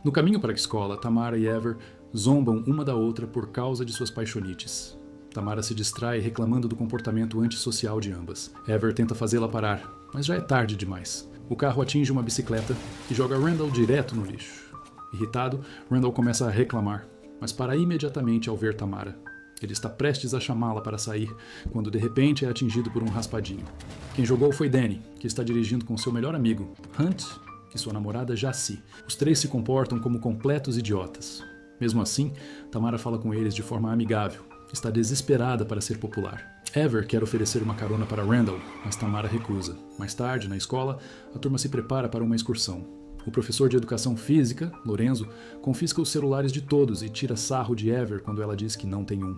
No caminho para a escola, Tamara e Ever zombam uma da outra por causa de suas paixonites. Tamara se distrai reclamando do comportamento antissocial de ambas. Ever tenta fazê-la parar, mas já é tarde demais. O carro atinge uma bicicleta e joga Randall direto no lixo. Irritado, Randall começa a reclamar, mas para imediatamente ao ver Tamara. Ele está prestes a chamá-la para sair, quando de repente é atingido por um raspadinho. Quem jogou foi Danny, que está dirigindo com seu melhor amigo, Hunt, e sua namorada Jaci. Os três se comportam como completos idiotas. Mesmo assim, Tamara fala com eles de forma amigável. Está desesperada para ser popular. Ever quer oferecer uma carona para Randall, mas Tamara recusa. Mais tarde, na escola, a turma se prepara para uma excursão. O professor de educação física, Lorenzo, confisca os celulares de todos e tira sarro de Ever quando ela diz que não tem um.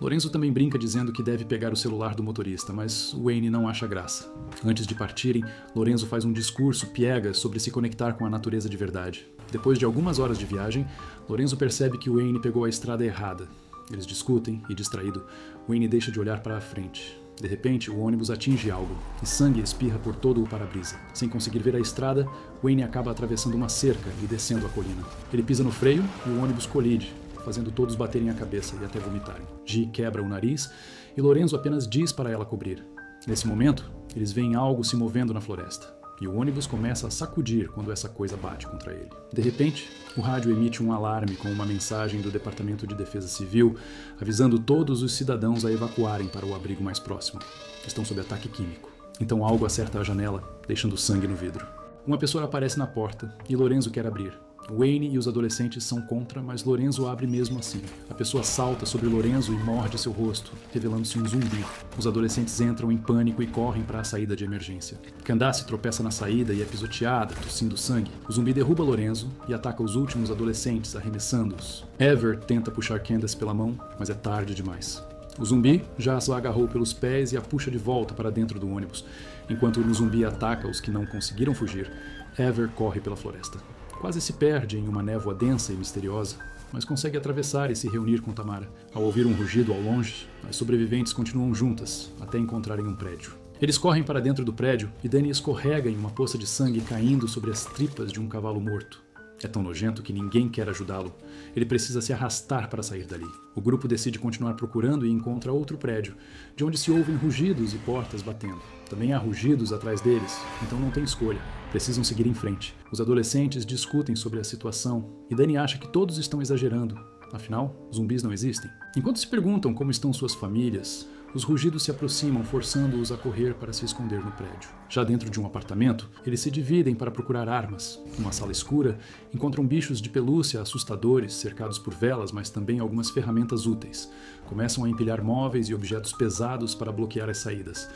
Lorenzo também brinca dizendo que deve pegar o celular do motorista, mas Wayne não acha graça. Antes de partirem, Lorenzo faz um discurso piegas sobre se conectar com a natureza de verdade. Depois de algumas horas de viagem, Lorenzo percebe que Wayne pegou a estrada errada. Eles discutem e, distraído, Wayne deixa de olhar para a frente. De repente, o ônibus atinge algo, e sangue espirra por todo o para-brisa. Sem conseguir ver a estrada, Wayne acaba atravessando uma cerca e descendo a colina. Ele pisa no freio e o ônibus colide, fazendo todos baterem a cabeça e até vomitarem. Gi quebra o nariz e Lorenzo apenas diz para ela cobrir. Nesse momento, eles veem algo se movendo na floresta. E o ônibus começa a sacudir quando essa coisa bate contra ele. De repente, o rádio emite um alarme com uma mensagem do Departamento de Defesa Civil avisando todos os cidadãos a evacuarem para o abrigo mais próximo. Estão sob ataque químico. Então algo acerta a janela, deixando sangue no vidro. Uma pessoa aparece na porta e Lorenzo quer abrir. Wayne e os adolescentes são contra, mas Lorenzo abre mesmo assim. A pessoa salta sobre Lorenzo e morde seu rosto, revelando-se um zumbi. Os adolescentes entram em pânico e correm para a saída de emergência. Candace tropeça na saída e é pisoteada, tossindo sangue. O zumbi derruba Lorenzo e ataca os últimos adolescentes, arremessando-os. Ever tenta puxar Candace pela mão, mas é tarde demais. O zumbi já a agarrou pelos pés e a puxa de volta para dentro do ônibus. Enquanto o zumbi ataca os que não conseguiram fugir, Ever corre pela floresta. Quase se perde em uma névoa densa e misteriosa, mas consegue atravessar e se reunir com Tamara. Ao ouvir um rugido ao longe, as sobreviventes continuam juntas, até encontrarem um prédio. Eles correm para dentro do prédio e Danny escorrega em uma poça de sangue caindo sobre as tripas de um cavalo morto. É tão nojento que ninguém quer ajudá-lo. Ele precisa se arrastar para sair dali. O grupo decide continuar procurando e encontra outro prédio, de onde se ouvem rugidos e portas batendo. Também há rugidos atrás deles, então não tem escolha. Precisam seguir em frente. Os adolescentes discutem sobre a situação e Danny acha que todos estão exagerando. Afinal, zumbis não existem. Enquanto se perguntam como estão suas famílias, os rugidos se aproximam, forçando-os a correr para se esconder no prédio. Já dentro de um apartamento, eles se dividem para procurar armas. Numa sala escura, encontram bichos de pelúcia assustadores, cercados por velas, mas também algumas ferramentas úteis. Começam a empilhar móveis e objetos pesados para bloquear as saídas.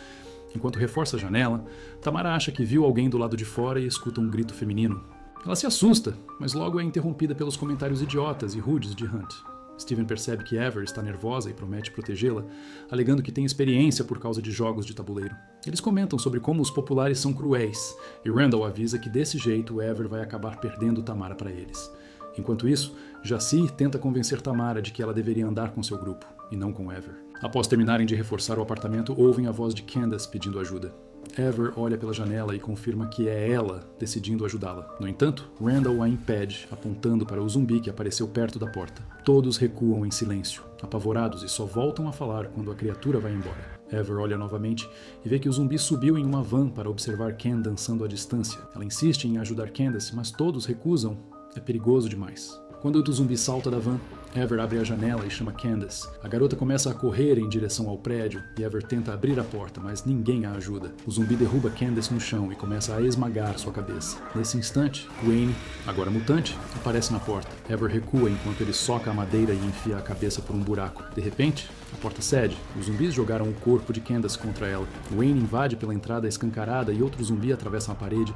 Enquanto reforça a janela, Tamara acha que viu alguém do lado de fora e escuta um grito feminino. Ela se assusta, mas logo é interrompida pelos comentários idiotas e rudes de Hunt. Steven percebe que Ever está nervosa e promete protegê-la, alegando que tem experiência por causa de jogos de tabuleiro. Eles comentam sobre como os populares são cruéis, e Randall avisa que desse jeito Ever vai acabar perdendo Tamara para eles. Enquanto isso, Jaci tenta convencer Tamara de que ela deveria andar com seu grupo, e não com Ever. Após terminarem de reforçar o apartamento, ouvem a voz de Candace pedindo ajuda. Ever olha pela janela e confirma que é ela decidindo ajudá-la. No entanto, Randall a impede, apontando para o zumbi que apareceu perto da porta. Todos recuam em silêncio, apavorados, e só voltam a falar quando a criatura vai embora. Ever olha novamente e vê que o zumbi subiu em uma van para observar Ken dançando à distância. Ela insiste em ajudar Candace, mas todos recusam. É perigoso demais. Quando o zumbi salta da van, Ever abre a janela e chama Candace. A garota começa a correr em direção ao prédio e Ever tenta abrir a porta, mas ninguém a ajuda. O zumbi derruba Candace no chão e começa a esmagar sua cabeça. Nesse instante, Wayne, agora mutante, aparece na porta. Ever recua enquanto ele soca a madeira e enfia a cabeça por um buraco. De repente, a porta cede. Os zumbis jogaram o corpo de Candace contra ela. Wayne invade pela entrada escancarada e outro zumbi atravessa a parede.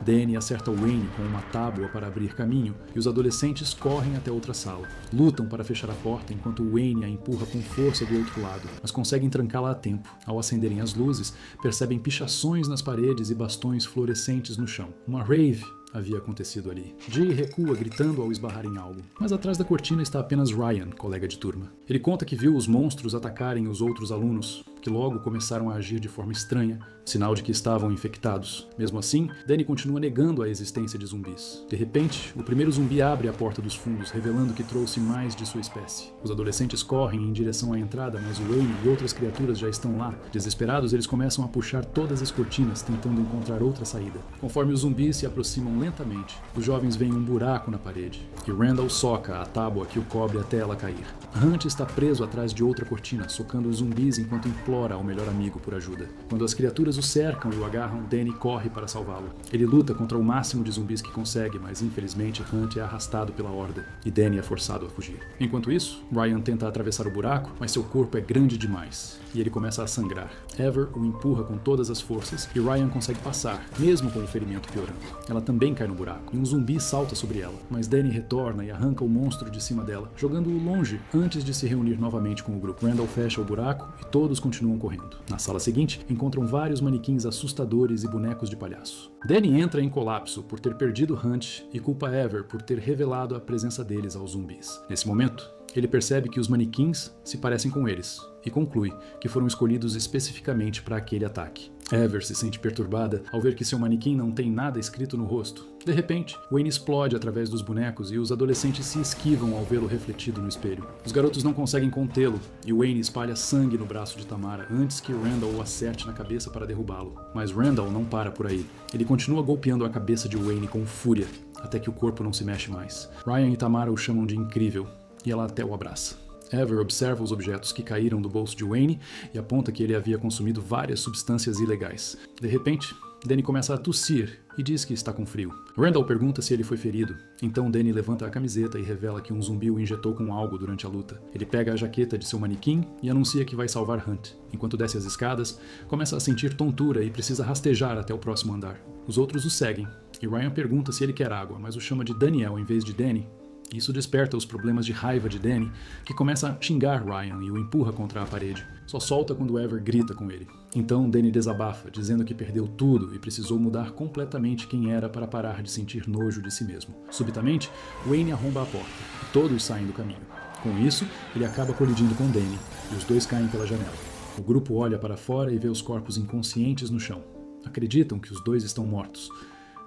Danny acerta Wayne com uma tábua para abrir caminho e os adolescentes correm até outra sala. Lutam para fechar a porta enquanto Wayne a empurra com força do outro lado, mas conseguem trancá-la a tempo. Ao acenderem as luzes, percebem pichações nas paredes e bastões fluorescentes no chão. Uma rave havia acontecido ali. Jay recua gritando ao esbarrar em algo, mas atrás da cortina está apenas Ryan, colega de turma. Ele conta que viu os monstros atacarem os outros alunos, que logo começaram a agir de forma estranha sinal de que estavam infectados. Mesmo assim, Danny continua negando a existência de zumbis. De repente, o primeiro zumbi abre a porta dos fundos, revelando que trouxe mais de sua espécie. Os adolescentes correm em direção à entrada, mas Wayne e outras criaturas já estão lá. Desesperados, eles começam a puxar todas as cortinas, tentando encontrar outra saída. Conforme os zumbis se aproximam lentamente, os jovens veem um buraco na parede, e Randall soca a tábua que o cobre até ela cair. Hunt está preso atrás de outra cortina, socando os zumbis enquanto implora ao melhor amigo por ajuda. Quando as criaturas o cercam e o agarram, Danny corre para salvá-lo. Ele luta contra o máximo de zumbis que consegue, mas infelizmente Hunt é arrastado pela horda, e Danny é forçado a fugir. Enquanto isso, Ryan tenta atravessar o buraco, mas seu corpo é grande demais, e ele começa a sangrar. Ever o empurra com todas as forças, e Ryan consegue passar, mesmo com o ferimento piorando. Ela também cai no buraco, e um zumbi salta sobre ela, mas Danny retorna e arranca o monstro de cima dela, jogando-o longe antes de se reunir novamente com o grupo. Randall fecha o buraco e todos continuam correndo. Na sala seguinte, encontram vários manequins assustadores e bonecos de palhaço. Danny entra em colapso por ter perdido Hunt e culpa Ever por ter revelado a presença deles aos zumbis. Nesse momento, ele percebe que os manequins se parecem com eles e conclui que foram escolhidos especificamente para aquele ataque. Ever se sente perturbada ao ver que seu manequim não tem nada escrito no rosto. De repente, Wayne explode através dos bonecos e os adolescentes se esquivam ao vê-lo refletido no espelho. Os garotos não conseguem contê-lo e Wayne espalha sangue no braço de Tamara antes que Randall o acerte na cabeça para derrubá-lo. Mas Randall não para por aí. Ele continua golpeando a cabeça de Wayne com fúria, até que o corpo não se mexe mais. Ryan e Tamara o chamam de incrível, e ela até o abraça. Ever observa os objetos que caíram do bolso de Wayne e aponta que ele havia consumido várias substâncias ilegais. De repente, Danny começa a tossir e diz que está com frio. Randall pergunta se ele foi ferido. Então Danny levanta a camiseta e revela que um zumbi o injetou com algo durante a luta. Ele pega a jaqueta de seu manequim e anuncia que vai salvar Hunt. Enquanto desce as escadas, começa a sentir tontura e precisa rastejar até o próximo andar. Os outros o seguem, e Ryan pergunta se ele quer água, mas o chama de Daniel em vez de Danny. Isso desperta os problemas de raiva de Danny, que começa a xingar Ryan e o empurra contra a parede. Só solta quando Ever grita com ele. Então Danny desabafa, dizendo que perdeu tudo e precisou mudar completamente quem era para parar de sentir nojo de si mesmo. Subitamente, Wayne arromba a porta e todos saem do caminho. Com isso, ele acaba colidindo com Danny e os dois caem pela janela. O grupo olha para fora e vê os corpos inconscientes no chão. Acreditam que os dois estão mortos.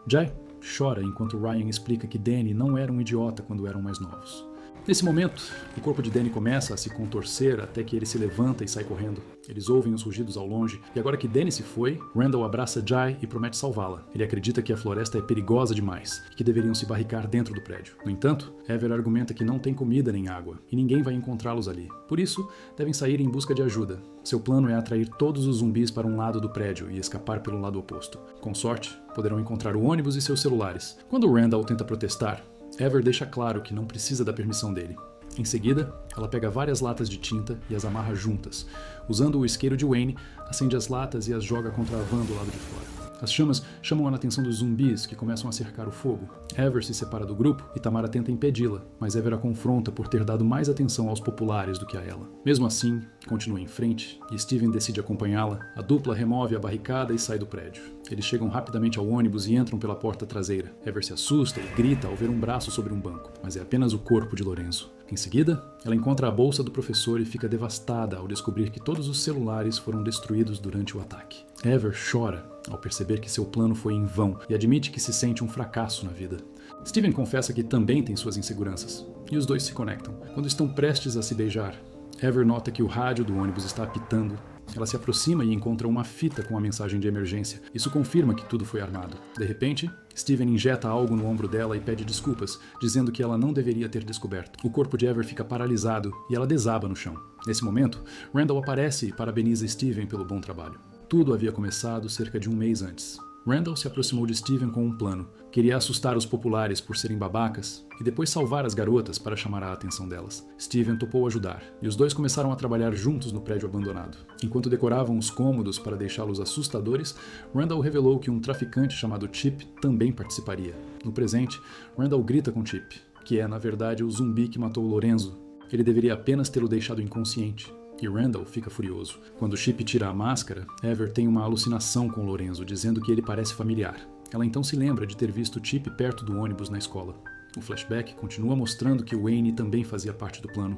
Jai chora enquanto Ryan explica que Danny não era um idiota quando eram mais novos. Nesse momento, o corpo de Danny começa a se contorcer até que ele se levanta e sai correndo. Eles ouvem os rugidos ao longe, e agora que Danny se foi, Randall abraça Jai e promete salvá-la. Ele acredita que a floresta é perigosa demais e que deveriam se barricar dentro do prédio. No entanto, Ever argumenta que não tem comida nem água, e ninguém vai encontrá-los ali. Por isso, devem sair em busca de ajuda. Seu plano é atrair todos os zumbis para um lado do prédio e escapar pelo lado oposto. Com sorte, poderão encontrar o ônibus e seus celulares. Quando Randall tenta protestar, Ever deixa claro que não precisa da permissão dele. Em seguida, ela pega várias latas de tinta e as amarra juntas. Usando o isqueiro de Wayne, acende as latas e as joga contra a van do lado de fora. As chamas chamam a atenção dos zumbis, que começam a cercar o fogo. Ever se separa do grupo e Tamara tenta impedi-la, mas Ever a confronta por ter dado mais atenção aos populares do que a ela. Mesmo assim, continua em frente e Steven decide acompanhá-la. A dupla remove a barricada e sai do prédio. Eles chegam rapidamente ao ônibus e entram pela porta traseira. Ever se assusta e grita ao ver um braço sobre um banco, mas é apenas o corpo de Lorenzo. Em seguida, ela encontra a bolsa do professor e fica devastada ao descobrir que todos os celulares foram destruídos durante o ataque. Ever chora ao perceber que seu plano foi em vão e admite que se sente um fracasso na vida. Steven confessa que também tem suas inseguranças, e os dois se conectam. Quando estão prestes a se beijar, Ever nota que o rádio do ônibus está apitando. Ela se aproxima e encontra uma fita com a mensagem de emergência. Isso confirma que tudo foi armado. De repente, Steven injeta algo no ombro dela e pede desculpas, dizendo que ela não deveria ter descoberto. O corpo de Ever fica paralisado e ela desaba no chão. Nesse momento, Randall aparece e parabeniza Steven pelo bom trabalho. Tudo havia começado cerca de um mês antes. Randall se aproximou de Steven com um plano. Queria assustar os populares por serem babacas e depois salvar as garotas para chamar a atenção delas. Steven topou ajudar, e os dois começaram a trabalhar juntos no prédio abandonado. Enquanto decoravam os cômodos para deixá-los assustadores, Randall revelou que um traficante chamado Chip também participaria. No presente, Randall grita com Chip, que é, na verdade, o zumbi que matou Lorenzo. Ele deveria apenas tê-lo deixado inconsciente. E Randall fica furioso. Quando Chip tira a máscara, Ever tem uma alucinação com Lorenzo, dizendo que ele parece familiar. Ela então se lembra de ter visto Chip perto do ônibus na escola. O flashback continua mostrando que Wayne também fazia parte do plano.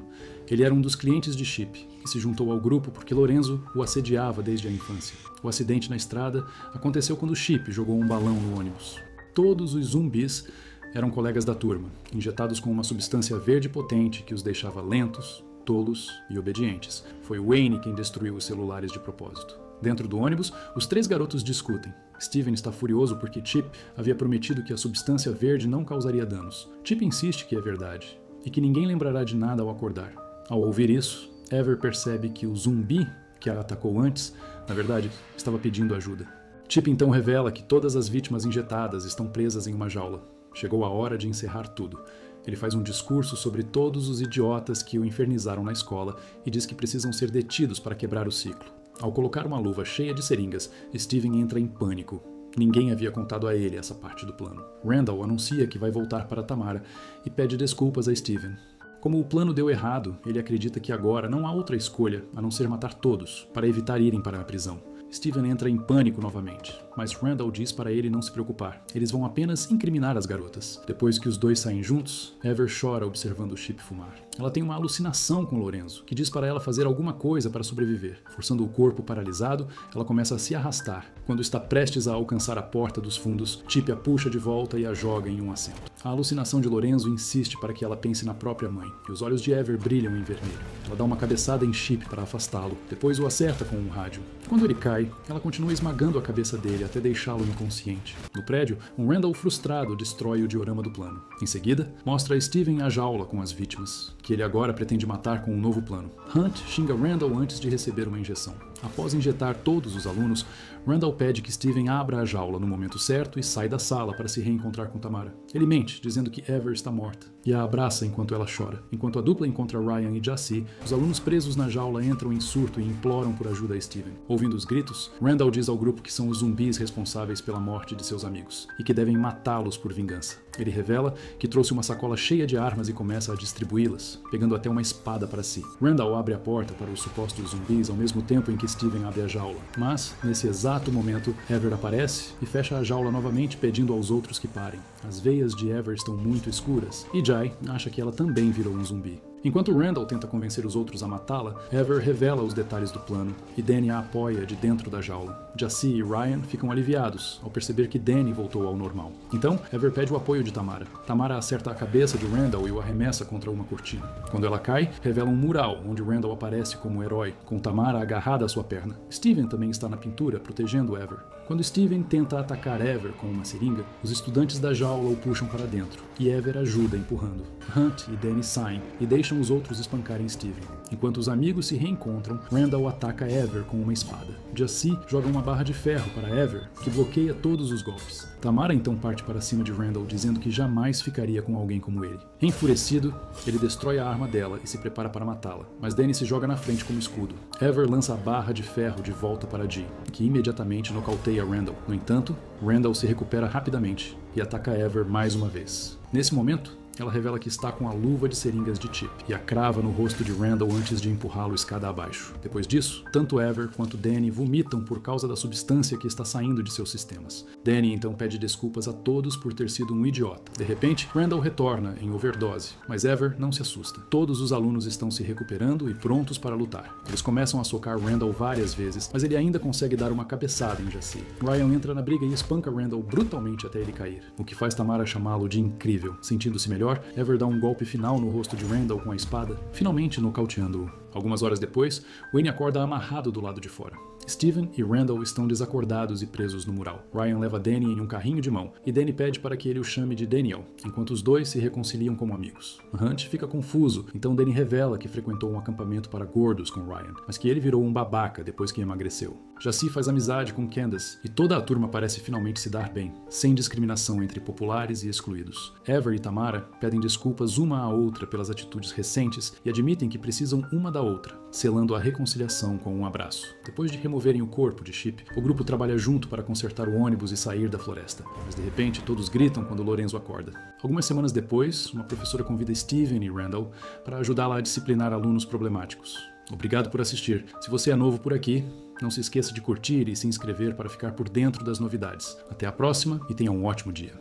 Ele era um dos clientes de Chip e se juntou ao grupo porque Lorenzo o assediava desde a infância. O acidente na estrada aconteceu quando Chip jogou um balão no ônibus. Todos os zumbis eram colegas da turma, injetados com uma substância verde potente que os deixava lentos, tolos e obedientes. Foi Wayne quem destruiu os celulares de propósito. Dentro do ônibus, os 3 garotos discutem. Steven está furioso porque Chip havia prometido que a substância verde não causaria danos. Chip insiste que é verdade e que ninguém lembrará de nada ao acordar. Ao ouvir isso, Ever percebe que o zumbi que a atacou antes, na verdade, estava pedindo ajuda. Chip então revela que todas as vítimas injetadas estão presas em uma jaula. Chegou a hora de encerrar tudo. Ele faz um discurso sobre todos os idiotas que o infernizaram na escola e diz que precisam ser detidos para quebrar o ciclo. Ao colocar uma luva cheia de seringas, Steven entra em pânico. Ninguém havia contado a ele essa parte do plano. Randall anuncia que vai voltar para Tamara e pede desculpas a Steven. Como o plano deu errado, ele acredita que agora não há outra escolha a não ser matar todos, para evitar irem para a prisão. Steven entra em pânico novamente, mas Randall diz para ele não se preocupar. Eles vão apenas incriminar as garotas. Depois que os dois saem juntos, Ever chora observando Chip fumar. Ela tem uma alucinação com Lorenzo, que diz para ela fazer alguma coisa para sobreviver. Forçando o corpo paralisado, ela começa a se arrastar. Quando está prestes a alcançar a porta dos fundos, Chip a puxa de volta e a joga em um assento. A alucinação de Lorenzo insiste para que ela pense na própria mãe, e os olhos de Ever brilham em vermelho. Ela dá uma cabeçada em Chip para afastá-lo, depois o acerta com um rádio. Quando ele cai, ela continua esmagando a cabeça dele até deixá-lo inconsciente. No prédio, um Randall frustrado destrói o diorama do plano. Em seguida, mostra a Steven a jaula com as vítimas, que ele agora pretende matar com um novo plano. Hunt xinga Randall antes de receber uma injeção. Após injetar todos os alunos, Randall pede que Steven abra a jaula no momento certo e sai da sala para se reencontrar com Tamara. Ele mente, dizendo que Ever está morta, e a abraça enquanto ela chora. Enquanto a dupla encontra Ryan e Jassy, os alunos presos na jaula entram em surto e imploram por ajuda a Steven. Ouvindo os gritos, Randall diz ao grupo que são os zumbis responsáveis pela morte de seus amigos, e que devem matá-los por vingança. Ele revela que trouxe uma sacola cheia de armas e começa a distribuí-las, pegando até uma espada para si. Randall abre a porta para os supostos zumbis ao mesmo tempo em que Steven abre a jaula. Mas, nesse exato momento, Ever aparece e fecha a jaula novamente, pedindo aos outros que parem. As veias de Ever estão muito escuras, e Jai acha que ela também virou um zumbi. Enquanto Randall tenta convencer os outros a matá-la, Ever revela os detalhes do plano, e Danny a apoia de dentro da jaula. Jassy e Ryan ficam aliviados ao perceber que Danny voltou ao normal. Então, Ever pede o apoio de Tamara. Tamara acerta a cabeça de Randall e o arremessa contra uma cortina. Quando ela cai, revela um mural onde Randall aparece como herói, com Tamara agarrada à sua perna. Steven também está na pintura, protegendo Ever. Quando Steven tenta atacar Ever com uma seringa, os estudantes da jaula o puxam para dentro, e Ever ajuda empurrando. Hunt e Danny saem e deixam os outros espancarem Steven. Enquanto os amigos se reencontram, Randall ataca Ever com uma espada. Jassy joga uma barra de ferro para Ever, que bloqueia todos os golpes. Tamara então parte para cima de Randall, dizendo que jamais ficaria com alguém como ele. Enfurecido, ele destrói a arma dela e se prepara para matá-la, mas Danny se joga na frente como escudo. Ever lança a barra de ferro de volta para Dee, que imediatamente nocauteia Randall. No entanto, Randall se recupera rapidamente e ataca Ever mais uma vez. Nesse momento, ela revela que está com a luva de seringas de Chip e a crava no rosto de Randall antes de empurrá-lo escada abaixo. Depois disso, tanto Ever quanto Danny vomitam por causa da substância que está saindo de seus sistemas. Danny então pede desculpas a todos por ter sido um idiota. De repente, Randall retorna em overdose, mas Ever não se assusta. Todos os alunos estão se recuperando e prontos para lutar. Eles começam a socar Randall várias vezes, mas ele ainda consegue dar uma cabeçada em Jassy. Ryan entra na briga e espanca Randall brutalmente até ele cair, o que faz Tamara chamá-lo de incrível. Sentindo-se melhor, Ever dá um golpe final no rosto de Randall com a espada, finalmente nocauteando-o. Algumas horas depois, Wayne acorda amarrado do lado de fora. Steven e Randall estão desacordados e presos no mural. Ryan leva Danny em um carrinho de mão, e Danny pede para que ele o chame de Daniel, enquanto os dois se reconciliam como amigos. Hunt fica confuso, então Danny revela que frequentou um acampamento para gordos com Ryan, mas que ele virou um babaca depois que emagreceu. Jassy faz amizade com Candace, e toda a turma parece finalmente se dar bem, sem discriminação entre populares e excluídos. Ever e Tamara pedem desculpas uma à outra pelas atitudes recentes e admitem que precisam uma da outra, selando a reconciliação com um abraço. Depois de removerem o corpo de Chip, o grupo trabalha junto para consertar o ônibus e sair da floresta. Mas de repente, todos gritam quando Lorenzo acorda. Algumas semanas depois, uma professora convida Steven e Randall para ajudá-la a disciplinar alunos problemáticos. Obrigado por assistir. Se você é novo por aqui, não se esqueça de curtir e se inscrever para ficar por dentro das novidades. Até a próxima e tenha um ótimo dia.